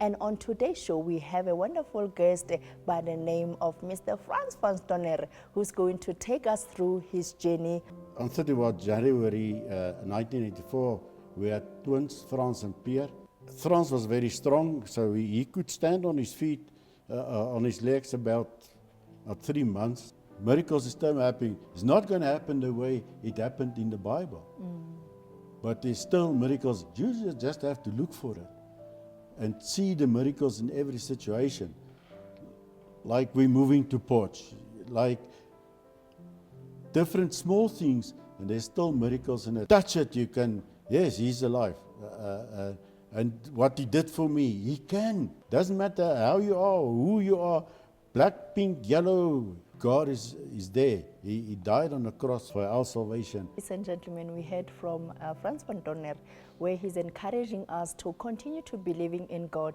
And on today's show, we have a wonderful guest by the name of Mr. Frans van Stonner, who's going to take us through his journey. On 31 January 1984, we had twins, Frans and Pierre. Frans was very strong, so he could stand on his feet, on his legs about 3 months. Miracles is still happening. It's not going to happen the way it happened in the Bible. But there's still miracles. You just have to look for it and see the miracles in every situation. Like we're moving to Potch, like different small things, and there's still miracles in it. Touch it, you can, yes, he's alive. And what he did for me, he can. Doesn't matter how you are, who you are, black, pink, yellow, God is there. He died on the cross for our salvation. Ladies and gentlemen, we heard from Frans van Stonner, where he's encouraging us to continue to believing in God.